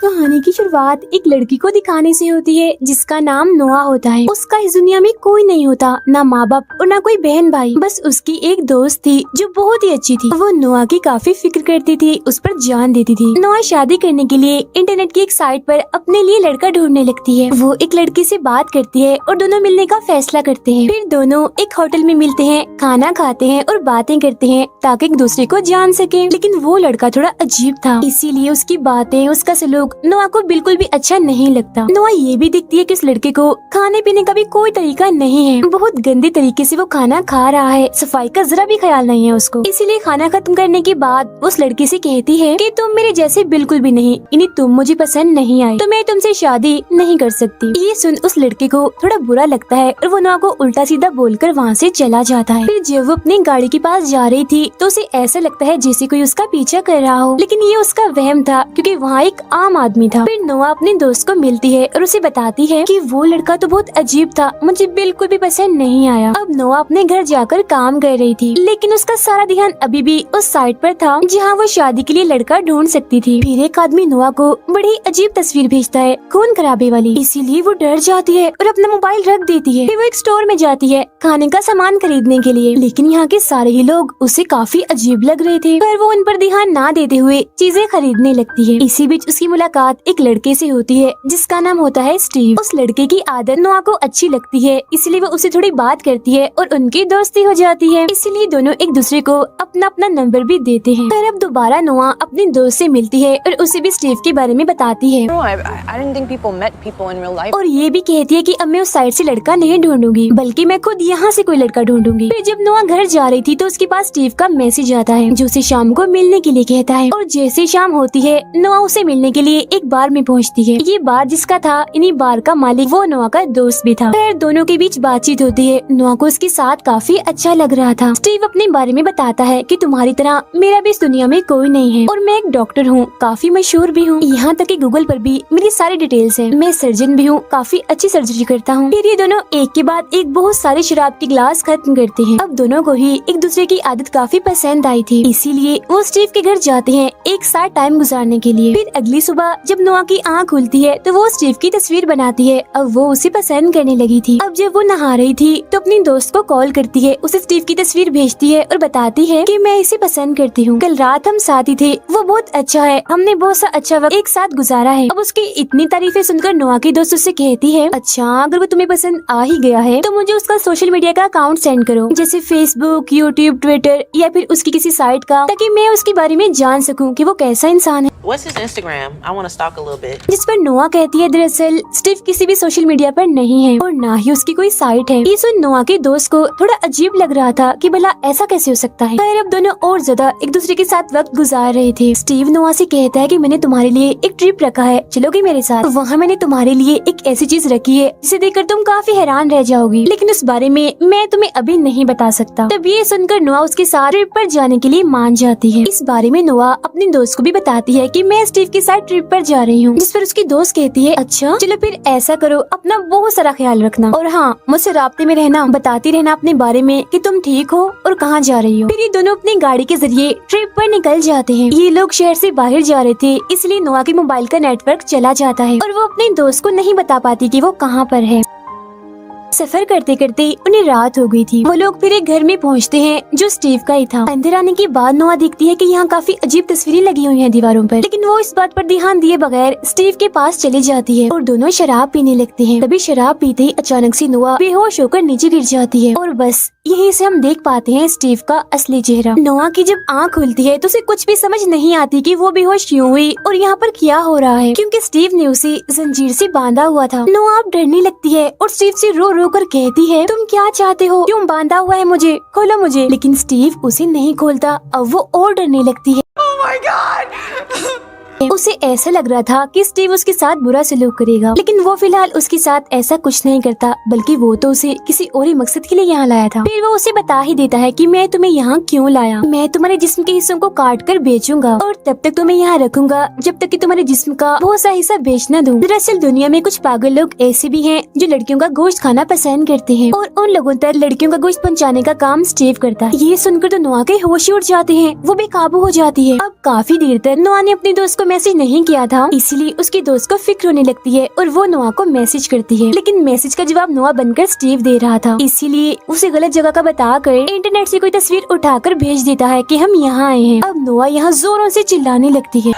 कहानी की शुरुआत एक लड़की को दिखाने से होती है जिसका नाम नोआ होता है। उसका इस दुनिया में कोई नहीं होता, ना माँ बाप और ना कोई बहन भाई, बस उसकी एक दोस्त थी जो बहुत ही अच्छी थी। वो नोआ की काफी फिक्र करती थी, उस पर जान देती थी। नोआ शादी करने के लिए इंटरनेट की एक साइट पर अपने लिए लड़का ढूंढने लगती है। वो एक लड़की से बात करती है और दोनों मिलने का फैसला करते हैं। फिर दोनों एक होटल में मिलते हैं, खाना खाते हैं और बातें करते हैं ताकि एक दूसरे को जान सके। लेकिन वो लड़का थोड़ा अजीब था, इसीलिए उसकी बातें, उसका सलूक नोआ को बिल्कुल भी अच्छा नहीं लगता। नोआ ये भी दिखती है कि उस लड़के को खाने पीने का भी कोई तरीका नहीं है, बहुत गंदे तरीके से वो खाना खा रहा है, सफाई का जरा भी ख्याल नहीं है उसको। इसीलिए खाना खत्म करने के बाद उस लड़की से कहती है कि तुम मेरे जैसे बिल्कुल भी नहीं, यानी तुम मुझे पसंद नहीं आई तो मैं तुमसे शादी नहीं कर सकती। ये सुन उस लड़के को थोड़ा बुरा लगता है और वो नोआ को उल्टा सीधा बोलकर वहाँ से चला जाता है। फिर जब वो अपनी गाड़ी के पास जा रही थी तो उसे ऐसा लगता है जैसे कोई उसका पीछा कर रहा हो, लेकिन ये उसका वहम था क्योंकि वहाँ एक आम आदमी था। फिर नोआ अपने दोस्त को मिलती है और उसे बताती है कि वो लड़का तो बहुत अजीब था, मुझे बिल्कुल भी पसंद नहीं आया। अब नोआ अपने घर जाकर काम कर रही थी, लेकिन उसका सारा ध्यान अभी भी उस साइट पर था जहाँ वो शादी के लिए लड़का ढूंढ सकती थी। फिर एक आदमी नोआ को बड़ी अजीब तस्वीर भेजता है, खून खराबे वाली। इसीलिए वो डर जाती है और अपना मोबाइल रख देती है। फिर वो एक स्टोर में जाती है खाने का सामान खरीदने के लिए, लेकिन यहाँ के सारे ही लोग उसे काफी अजीब लग रहे थे, पर वो उन पर ध्यान ना देते हुए चीजें खरीदने लगती है। इसी बीच उसकी मुलाकात एक लड़के से होती है जिसका नाम होता है स्टीव। उस लड़के की आदत नोआ को अच्छी लगती है, इसलिए वो उससे थोड़ी बात करती है और उनकी दोस्ती हो जाती है। इसलिए दोनों एक दूसरे को अपना अपना नंबर भी देते हैं। पर अब दोबारा नोआ अपने दोस्त से मिलती है और उसे भी स्टीव के बारे में बताती है। और ये भी कहती है कि अब मैं उस साइड से लड़का नहीं ढूंढूंगी, बल्कि मैं खुद यहाँ से कोई लड़का ढूंढूंगी। फिर जब नोआ घर जा रही थी तो उसके पास स्टीव का मैसेज आता है जो उसे शाम को मिलने के लिए कहता है। और जैसे शाम होती है नोआ उसे मिलने के लिए एक बार में पहुँचती है। ये बार जिसका था, इन्हीं बार का मालिक वो नोआ का दोस्त भी था। फिर दोनों के बीच बातचीत होती है। नोआ को उसके साथ काफी अच्छा लग रहा था। स्टीव अपने बारे में बताता है कि तुम्हारी तरह मेरा भी इस दुनिया में कोई नहीं है और मैं एक डॉक्टर हूँ, काफी मशहूर भी हूँ, यहाँ तक कि गूगल पर भी मेरी सारी डिटेल्स है। मैं सर्जन भी हूँ, काफी अच्छी सर्जरी करता हूँ। फिर ये दोनों एक के बाद एक बहुत सारी शराब की गिलास खत्म करते हैं। अब दोनों को ही एक दूसरे की आदत काफी पसंद आई थी, इसीलिए वो स्टीव के घर जाते हैं एक साथ टाइम गुजारने के लिए। फिर अगली सुबह जब नोआ की आँख खुलती है तो वो स्टीव की तस्वीर बनाती है। अब वो उसे पसंद करने लगी थी। अब जब वो नहा रही थी तो अपनी दोस्त को कॉल करती है, उसे स्टीव की तस्वीर भेजती है और बताती है कि मैं इसे पसंद करती हूँ। कल रात हम साथ ही थे, वो बहुत अच्छा है, हमने बहुत सा अच्छा वक्त एक साथ गुजारा है। अब उसकी इतनी तारीफें सुनकर नोआ की दोस्त उससे कहती है, अच्छा अगर वो तुम्हें पसंद आ ही गया है तो मुझे उसका सोशल मीडिया का अकाउंट सेंड करो, जैसे फेसबुक, यूट्यूब, ट्विटर या फिर उसकी किसी साइट का, ताकि मैं उसके बारे में जान सकूं कि वो कैसा इंसान है। What's his Instagram? I want to stalk a little bit. जिस पर नोआ कहती है दरअसल स्टीव किसी भी सोशल मीडिया पर नहीं है और ना ही उसकी कोई साइट है। ये सुन नोआ के दोस्त को थोड़ा अजीब लग रहा था कि भला ऐसा कैसे हो सकता है। पर अब दोनों और ज्यादा एक दूसरे के साथ वक्त गुजार रहे थे। स्टीव नोआ से कहता है कि मैंने तुम्हारे लिए एक ट्रिप रखा है, चलोगे मेरे साथ? वहाँ मैंने तुम्हारे लिए एक ऐसी चीज रखी है जिसे देखकर तुम काफी हैरान रह जाओगी, लेकिन उस बारे में मैं तुम्हें अभी नहीं बता सकता। तब ये सुनकर नोआ उसके साथ ट्रिप पर जाने के लिए मान जाती है। इस बारे में नोआ अपने दोस्त को भी बताती है कि मैं स्टीव के साथ ट्रिप पर जा रही हूँ, जिस पर उसकी दोस्त कहती है, अच्छा चलो फिर ऐसा करो, अपना बहुत सारा ख्याल रखना और हाँ मुझसे राब्ते में रहना, बताती रहना अपने बारे में कि तुम ठीक हो और कहाँ जा रही हो। फिर ये दोनों अपनी गाड़ी के जरिए ट्रिप पर निकल जाते हैं। ये लोग शहर से बाहर जा रहे थे, इसलिए नोआ के मोबाइल का नेटवर्क चला जाता है और वो अपने दोस्त को नहीं बता पाती कि वो कहाँ पर है। सफर करते करते उन्हें रात हो गई थी। वो लोग फिर एक घर में पहुंचते हैं जो स्टीव का ही था। अंदर आने के बाद नोआ देखती है कि यहाँ काफी अजीब तस्वीरें लगी हुई हैं दीवारों पर, लेकिन वो इस बात पर ध्यान दिए बगैर स्टीव के पास चली जाती है और दोनों शराब पीने लगते हैं। तभी शराब पीते ही अचानक से नोआ बेहोश होकर नीचे गिर जाती है और बस यहीं से हम देख पाते हैं स्टीव का असली चेहरा। नोआ की जब आँख खुलती है तो उसे कुछ भी समझ नहीं आती कि वो बेहोश क्यों हुई और यहाँ पर क्या हो रहा है, क्योंकि स्टीव ने उसे जंजीर से बांधा हुआ था। नोआ अब डरने लगती है और स्टीव से रो रो कर कहती है, तुम क्या चाहते हो, क्यों बांधा हुआ है मुझे, खोलो मुझे। लेकिन स्टीव उसे नहीं खोलता। अब वो और डरने लगती है। Oh my God! उसे ऐसा लग रहा था कि स्टीव उसके साथ बुरा सलूक करेगा, लेकिन वो फिलहाल उसके साथ ऐसा कुछ नहीं करता, बल्कि वो तो उसे किसी और ही मकसद के लिए यहाँ लाया था। फिर वो उसे बता ही देता है कि मैं तुम्हें यहाँ क्यों लाया, मैं तुम्हारे जिस्म के हिस्सों को काट कर बेचूंगा और तब तक तुम्हें यहाँ रखूंगा जब तक कि तुम्हारे जिस्म का बहुत सा हिस्सा बेच न दूं। दरअसल दुनिया में कुछ पागल लोग ऐसे भी हैं जो लड़कियों का गोश्त खाना पसंद करते हैं और उन लोगों तक लड़कियों का गोश्त पहुँचाने का काम स्टीव करता है। ये सुनकर तो नोआ के होश उड़ जाते हैं, वो बेकाबू हो जाती है। अब काफी देर तक नोआ ने अपने दोस्त को मैसेज नहीं किया था, इसीलिए उसकी दोस्त को फिक्र होने लगती है और वो नोआ को मैसेज करती है। लेकिन मैसेज का जवाब नोआ बनकर स्टीव दे रहा था, इसीलिए उसे गलत जगह का बताकर इंटरनेट से कोई तस्वीर उठाकर भेज देता है कि हम यहाँ आए हैं। अब नोआ यहाँ जोरों से चिल्लाने लगती है।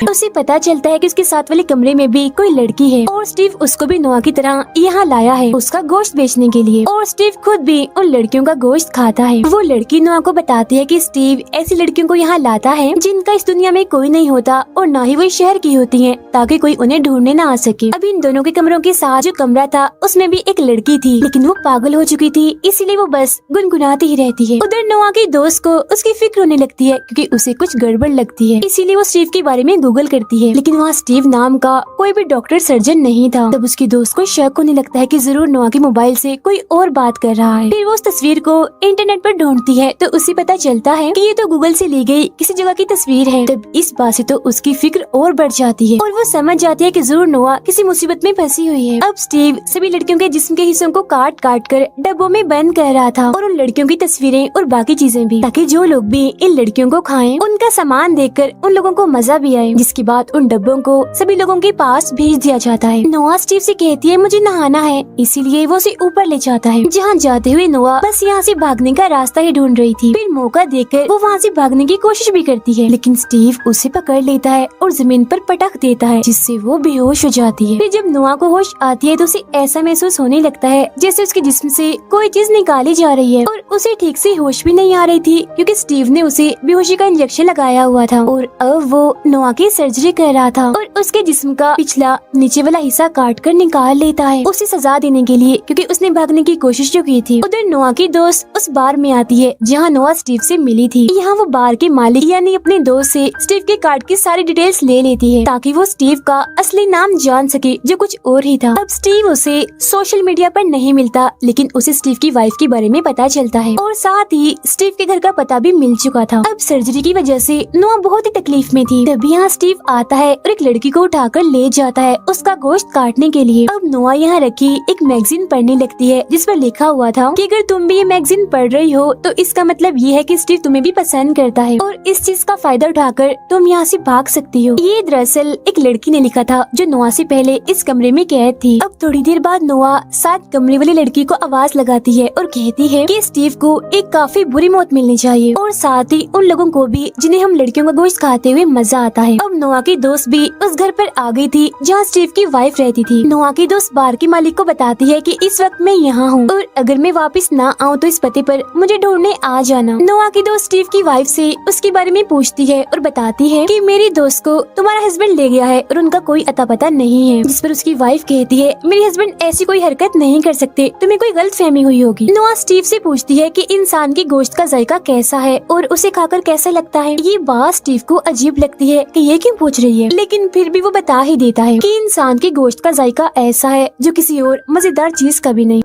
उसे पता चलता है कि उसके साथ वाले कमरे में भी कोई लड़की है और स्टीव उसको भी नोआ की तरह यहाँ लाया है उसका गोश्त बेचने के लिए, और स्टीव खुद भी उन लड़कियों का गोश्त खाता है। वो लड़की नोआ को बताती है कि स्टीव ऐसी लड़कियों को यहाँ लाता है जिनका इस दुनिया में कोई नहीं होता और न ही वो शहर की होती है, ताकि कोई उन्हें ढूंढने न आ सके। अब इन दोनों के कमरों के साथ जो कमरा था उसमें भी एक लड़की थी, लेकिन वो पागल हो चुकी थी, इसीलिए वो बस गुनगुनाती ही रहती है। उधर नोआ की दोस्त को उसकी फिक्र होने लगती है क्योंकि उसे कुछ गड़बड़ लगती है, इसीलिए वो स्टीव के बारे में गूगल करती है, लेकिन वहाँ स्टीव नाम का कोई भी डॉक्टर सर्जन नहीं था। तब उसकी दोस्त को शक होने लगता है कि जरूर नोआ के मोबाइल से कोई और बात कर रहा है। फिर वो उस तस्वीर को इंटरनेट पर ढूंढती है तो उसे पता चलता है कि ये तो गूगल से ली गई किसी जगह की तस्वीर है। तब इस बात से तो उसकी फिक्र और बढ़ जाती है और वो समझ जाती है कि जरूर नोआ किसी मुसीबत में फंसी हुई है। अब स्टीव सभी लड़कियों के जिस्म के हिस्सों को काट काट कर डब्बों में बंद कर रहा था और उन लड़कियों की तस्वीरें और बाकी चीजें भी, ताकि जो लोग भी इन लड़कियों को खाएं उनका सामान देखकर उन लोगों को मजा भी आए। जिसके बाद उन डब्बों को सभी लोगों के पास भेज दिया जाता है। नोआ स्टीव से कहती है मुझे नहाना है, इसीलिए वो उसे ऊपर ले जाता है। जहाँ जाते हुए नोआ बस यहाँ से भागने का रास्ता ही ढूंढ रही थी। फिर मौका देखकर वो वहाँ से भागने की कोशिश भी करती है, लेकिन स्टीव उसे पकड़ लेता है और जमीन पर पटक देता है, जिससे वो बेहोश हो जाती है। फिर जब नोआ को होश आती है तो उसे ऐसा महसूस होने लगता है जैसे उसके जिस्म से कोई चीज निकाली जा रही है, और उसे ठीक से होश भी नहीं आ रही थी क्योंकि स्टीव ने उसे बेहोशी का इंजेक्शन लगाया हुआ था और अब वो नोआ की सर्जरी कर रहा था और उसके जिस्म का पिछला नीचे वाला हिस्सा काट कर निकाल लेता है उसे सजा देने के लिए, क्योंकि उसने भागने की कोशिश जो की थी। उधर नोआ की दोस्त उस बार में आती है जहाँ नोआ स्टीव से मिली थी। यहाँ वो बार के मालिक यानी अपने दोस्त से स्टीव के कार्ड की सारी डिटेल्स ले लेती है ताकि वो स्टीव का असली नाम जान सके जो कुछ और ही था। अब स्टीव उसे सोशल मीडिया पर नहीं मिलता, लेकिन उसे स्टीव की वाइफ के बारे में पता चलता है और साथ ही स्टीव के घर का पता भी मिल चुका था। अब सर्जरी की वजह से नोआ बहुत ही तकलीफ में थी। तभी यहाँ स्टीव आता है और एक लड़की को उठाकर ले जाता है उसका गोश्त काटने के लिए। अब नोआ यहाँ रखी एक मैगजीन पढ़ने लगती है जिस पर लिखा हुआ था कि अगर तुम भी ये मैगजीन पढ़ रही हो तो इसका मतलब ये है कि स्टीव तुम्हें भी पसंद करता है और इस चीज का फायदा उठाकर तुम यहाँ से भाग सकती हो। ये दरअसल एक लड़की ने लिखा था जो नोआ से पहले इस कमरे में कैद थी। अब थोड़ी देर बाद नोआ साथ कमरे वाली लड़की को आवाज लगाती है और कहती है कि स्टीव को एक काफी बुरी मौत मिलनी चाहिए और साथ ही उन लोगों को भी जिन्हें हम लड़कियों का गोश्त खाते हुए मजा आता है। अब नोआ की दोस्त भी उस घर पर आ गई थी जहाँ स्टीव की वाइफ रहती थी। नोआ की दोस्त बार के मालिक को बताती है कि इस वक्त मैं यहाँ हूँ और अगर मैं वापस ना आऊँ तो इस पते पर मुझे ढूंढने आ जाना। नोआ की दोस्त स्टीव की वाइफ से उसके बारे में पूछती है और बताती है कि मेरी दोस्त को तुम्हारा हस्बैंड ले गया है और उनका कोई अता पता नहीं है। जिस पर उसकी वाइफ कहती है मेरे हस्बैंड ऐसी कोई हरकत नहीं कर सकते, तुम्हें कोई गलत फहमी हुई होगी। नोआ स्टीव से पूछती है कि इंसान की गोश्त का जायका कैसा है और उसे खाकर कैसा लगता है। ये बात स्टीव को अजीब लगती है कि ये क्यों पूछ रही है, लेकिन फिर भी वो बता ही देता है कि इंसान की गोश्त का जायका ऐसा है जो किसी और मजेदार चीज का भी नहीं।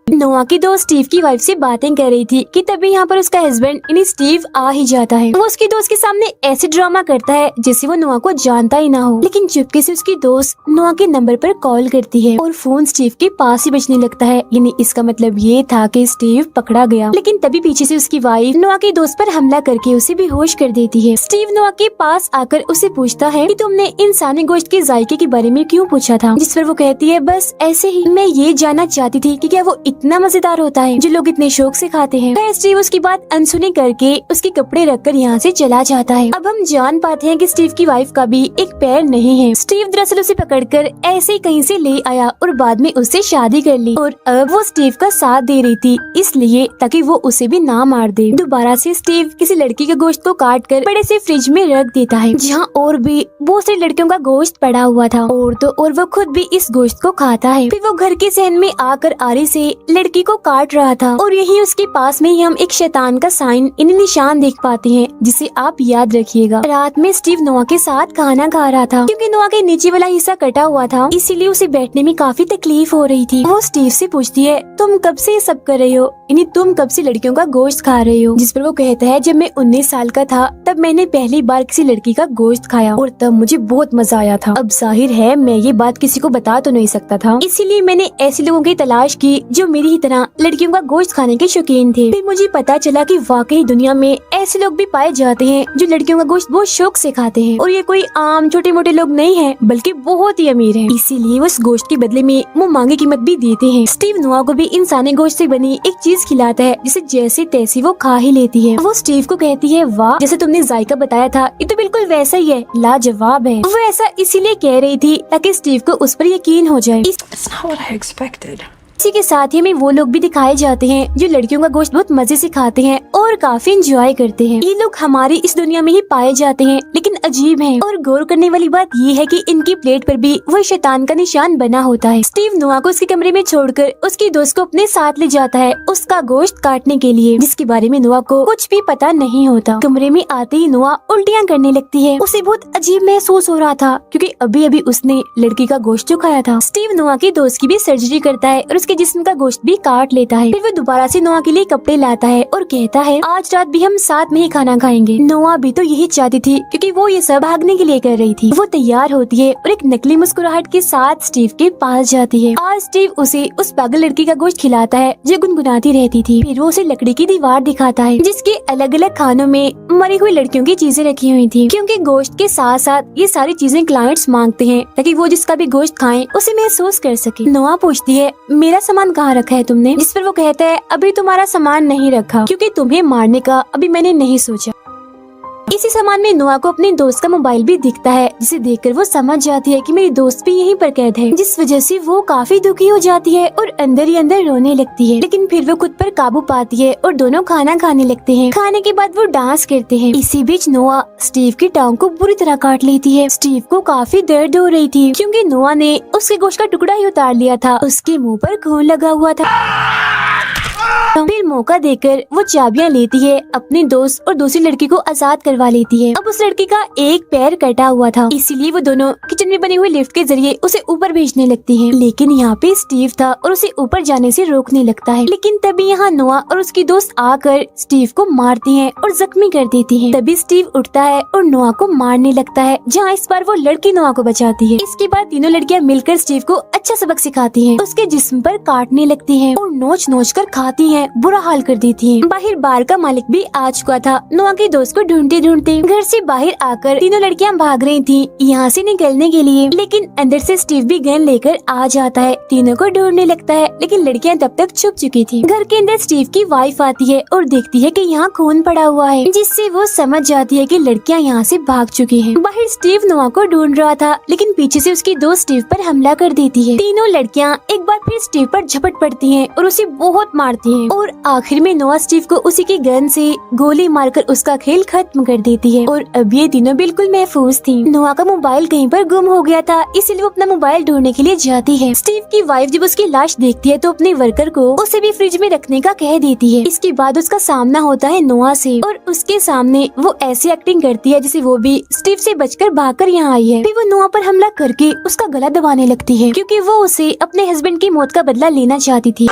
नोआ की दोस्त स्टीव की वाइफ से बातें कर रही थी कि तभी यहाँ पर उसका हस्बैंड यानी स्टीव आ ही जाता है। वो उसकी दोस्त के सामने ऐसे ड्रामा करता है जैसे वो नोआ को जानता ही ना हो, लेकिन चुपके से उसकी दोस्त नोआ के नंबर पर कॉल करती है और फोन स्टीव के पास ही बजने लगता है। यानी इसका मतलब ये था कि स्टीव पकड़ा गया। लेकिन तभी पीछे से उसकी वाइफ नोआ की दोस्त पर हमला करके उसे बेहोश कर देती है। स्टीव नोआ के पास आकर उसे पूछता है कि तुमने इंसानी गोश्त के जायके के बारे में क्यों पूछा था, जिस पर वो कहती है बस ऐसे ही, मैं ये जानना चाहती थी कि क्या वो इतना मजेदार होता है जो लोग इतने शौक से खाते हैं। फिर स्टीव उसकी बात अनसुनी करके उसके कपड़े रखकर यहाँ से चला जाता है। अब हम जान पाते हैं कि स्टीव की वाइफ का भी एक पैर नहीं है। स्टीव दरअसल उसे पकड़कर ऐसे ही कहीं से ले आया और बाद में उससे शादी कर ली और अब वो स्टीव का साथ दे रही थी इसलिए ताकि वो उसे भी ना मार दे। दोबारा से स्टीव किसी लड़की के गोश्त को काट कर बड़े से फ्रिज में रख देता है जहाँ और भी बहुत सारी लड़कियों का गोश्त पड़ा हुआ था और वो खुद भी इस गोश्त को खाता है। फिर वो घर के सहन में आकर आरी से लड़की को काट रहा था और यही उसके पास में ही हम एक शैतान का साइन इन निशान देख पाते हैं जिसे आप याद रखिएगा। रात में स्टीव नोआ के साथ खाना खा पा रहा था क्योंकि नोआ के नीचे वाला हिस्सा कटा हुआ था, इसीलिए उसे बैठने में काफी तकलीफ हो रही थी। वो स्टीव से पूछती है, तुम कब से ये सब कर रहे हो, यानी तुम कब से लड़कियों का गोश्त खा रहे हो? जिस पर वो कहता है, जब मैं 19 साल का था तब मैंने पहली बार किसी लड़की का गोश्त खाया और तब मुझे बहुत मजा आया था। अब जाहिर है मैं ये बात किसी को बता तो नहीं सकता था, इसीलिए मैंने ऐसे लोगों की तलाश की जो मेरी ही तरह लड़कियों का गोश्त खाने के शौकीन थे। फिर मुझे पता चला कि वाकई दुनिया में ऐसे लोग भी पाए जाते हैं जो लड़कियों का गोश्त बहुत शौक से खाते हैं, और ये कोई आम छोटे मोटे लोग नहीं है बल्कि बहुत ही अमीर हैं। इसीलिए वो उस गोश्त के बदले में वो मांगी कीमत भी देते हैं। स्टीव नोआ को भी इंसानी गोश्त से बनी एक चीज खिलाता है जिसे जैसे तैसी वो खा ही लेती है। वो स्टीव को कहती है, वाह, जैसे तुमने जायका बताया था ये तो बिल्कुल वैसा ही है, लाजवाब है। वो ऐसा इसीलिए कह रही थी ताकि स्टीव को उस पर यकीन हो जाए। It's not what I expected. इसी के साथ ही हमें वो लोग भी दिखाए जाते हैं जो लड़कियों का गोश्त बहुत मजे से खाते हैं और काफी एंजॉय करते हैं। ये लोग हमारी इस दुनिया में ही पाए जाते हैं लेकिन अजीब हैं, और गौर करने वाली बात ये है कि इनकी प्लेट पर भी वही शैतान का निशान बना होता है। स्टीव नोआ को उसके कमरे में छोड़कर उसकी दोस्त को अपने साथ ले जाता है उसका गोश्त काटने के लिए, जिसके बारे में नोआ को कुछ भी पता नहीं होता। कमरे में आते ही नोआ उल्टियाँ करने लगती है। उसे बहुत अजीब महसूस हो रहा था क्योंकि अभी अभी उसने लड़की का गोश्त जो खाया था। स्टीव नोआ की दोस्त की भी सर्जरी करता है और उसके जिस्म का गोश्त भी काट लेता है। फिर वो दोबारा से नोआ के लिए कपड़े लाता है और कहता है, आज रात भी हम साथ में ही खाना खाएंगे। नोआ भी तो यही चाहती थी क्योंकि वो ये सब भागने के लिए कर रही थी। वो तैयार होती है और एक नकली मुस्कुराहट के साथ स्टीव के पास जाती है। आज स्टीव उसे उस पागल लड़की का गोश्त खिलाता है जो गुनगुनाती रहती थी। फिर वो उसे लकड़ी की दीवार दिखाता है जिसके अलग अलग खानों में मरी हुई लड़कियों की चीजें रखी हुई थी, क्योंकि गोश्त के साथ साथ ये सारी चीजें क्लाइंट्स मांगते हैं ताकि वो जिसका भी गोश्त खाएं उसे महसूस कर सके। नोआ पूछती है, मेरा सामान कहाँ रखा है तुमने? जिस पर वो कहता है, अभी तुम्हारा सामान नहीं रखा क्योंकि तुम्हें मारने का अभी मैंने नहीं सोचा। इसी सामान में नोआ को अपने दोस्त का मोबाइल भी दिखता है, जिसे देखकर वो समझ जाती है कि मेरी दोस्त भी यहीं पर कैद है, जिस वजह से वो काफी दुखी हो जाती है और अंदर ही अंदर रोने लगती है। लेकिन फिर वो खुद पर काबू पाती है और दोनों खाना खाने लगते हैं। खाने के बाद वो डांस करते हैं। इसी बीच नोआ स्टीव की टांग को बुरी तरह काट लेती है। स्टीव को काफी दर्द हो रही थी क्योंकि नोआ ने उसके गोश्त का टुकड़ा ही उतार लिया था। उसके मुँह पर खून लगा हुआ था। फिर मौका देकर वो चाबियां लेती है अपने दोस्त और दूसरी लड़की को आजाद करवा लेती है। अब उस लड़की का एक पैर कटा हुआ था, इसीलिए वो दोनों किचन में बनी हुई लिफ्ट के जरिए उसे ऊपर भेजने लगती हैं। लेकिन यहाँ पे स्टीव था और उसे ऊपर जाने से रोकने लगता है। लेकिन तभी यहाँ नोआ और उसकी दोस्त आकर स्टीव को मारती हैं और जख्मी कर देती हैं। तभी स्टीव उठता है और नोआ को मारने लगता है, जहाँ इस बार वो लड़की नोआ को बचाती है। इसके बाद तीनों लड़कियाँ मिलकर स्टीव को अच्छा सबक सिखाती हैं। उसके जिस्म पर काटने लगती हैं और नोच नोच कर खाती हैं, बुरा हाल कर देती हैं। बाहर बार का मालिक भी आ चुका था। नोआ के दोस्त को ढूंढते ढूंढते घर से बाहर आकर तीनों लड़कियां भाग रही थी यहाँ से निकलने के लिए, लेकिन अंदर से स्टीव भी गन लेकर आ जाता है। तीनों को ढूंढने लगता है लेकिन लड़कियां तब तक छुप चुकी थी। घर के अंदर स्टीव की वाइफ आती है और देखती है कि यहाँ खून पड़ा हुआ है, जिससे वो समझ जाती है कि लड़कियां यहाँ से भाग चुकी हैं। बाहर स्टीव नोआ को ढूंढ रहा था लेकिन पीछे से उसकी दोस्त स्टीव पर हमला कर देती है। तीनों लड़कियां एक बार फिर स्टीव पर झपट पड़ती हैं और उसे बहुत मारती हैं और आखिर में नोआ स्टीव को उसी की गन से गोली मारकर उसका खेल खत्म कर देती है। और अब ये तीनों बिल्कुल महफूज थी। नोआ का मोबाइल कहीं पर गुम हो गया था, इसलिए वो अपना मोबाइल ढूंढने के लिए जाती है। स्टीव की वाइफ जब उसकी लाश देखती है तो अपने वर्कर को उसे भी फ्रिज में रखने का कह देती है। इसके बाद उसका सामना होता है नोआ से और उसके सामने वो ऐसी एक्टिंग करती है जैसे वो भी स्टीव से बचकर भागकर यहाँ आई है। फिर वो नोआ पर हमला करके उसका गला दबाने लगती है क्योंकि वो उसे अपने हस्बैंड की मौत का बदला लेना चाहती थी।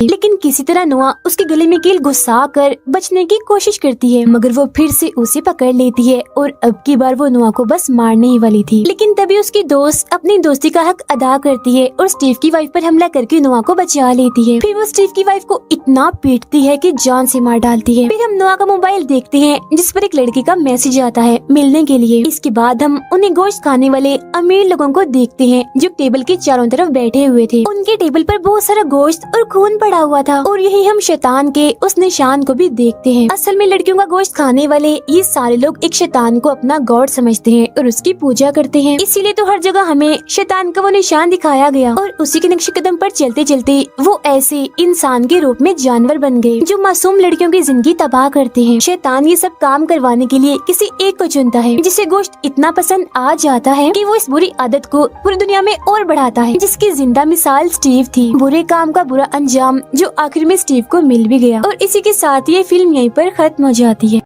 लेकिन किसी तरह नोआ उसके गले में कील घुसा कर बचने की कोशिश करती है, मगर वो फिर से उसे पकड़ लेती है और अब की बार वो नोआ को बस मारने ही वाली थी। लेकिन तभी उसकी दोस्त अपनी दोस्ती का हक अदा करती है और स्टीव की वाइफ पर हमला करके नोआ को बचा लेती है। फिर वो स्टीव की वाइफ को इतना पीटती है कि जान से मार डालती है। फिर हम नोआ का मोबाइल देखते हैं जिस पर एक लड़की का मैसेज आता है मिलने के लिए। इसके बाद हम उन्हें गोश्त खाने वाले अमीर लोगों को देखते हैं जो टेबल के चारों तरफ बैठे हुए थे। उनके टेबल पर बहुत सारा गोश्त और खून पड़ा हुआ था और यही हम शैतान के उस निशान को भी देखते हैं। असल में लड़कियों का गोश्त खाने वाले ये सारे लोग एक शैतान को अपना गॉड समझते हैं और उसकी पूजा करते हैं। इसीलिए तो हर जगह हमें शैतान का वो निशान दिखाया गया और उसी के नक्शे कदम पर चलते चलते वो ऐसे इंसान के रूप में जानवर बन गए जो मासूम लड़कियों की जिंदगी तबाह करते हैं। शैतान ये सब काम करवाने के लिए किसी एक को चुनता है जिसे गोश्त इतना पसंद आ जाता है कि वो इस बुरी आदत को पूरी दुनिया में और बढ़ाता है, जिसकी जिंदा मिसाल स्टीव थी। बुरे काम का बुरा अंजाम जो आखिर में स्टीव को मिल भी गया। और इसी के साथ ये फिल्म यहीं पर खत्म हो जाती है।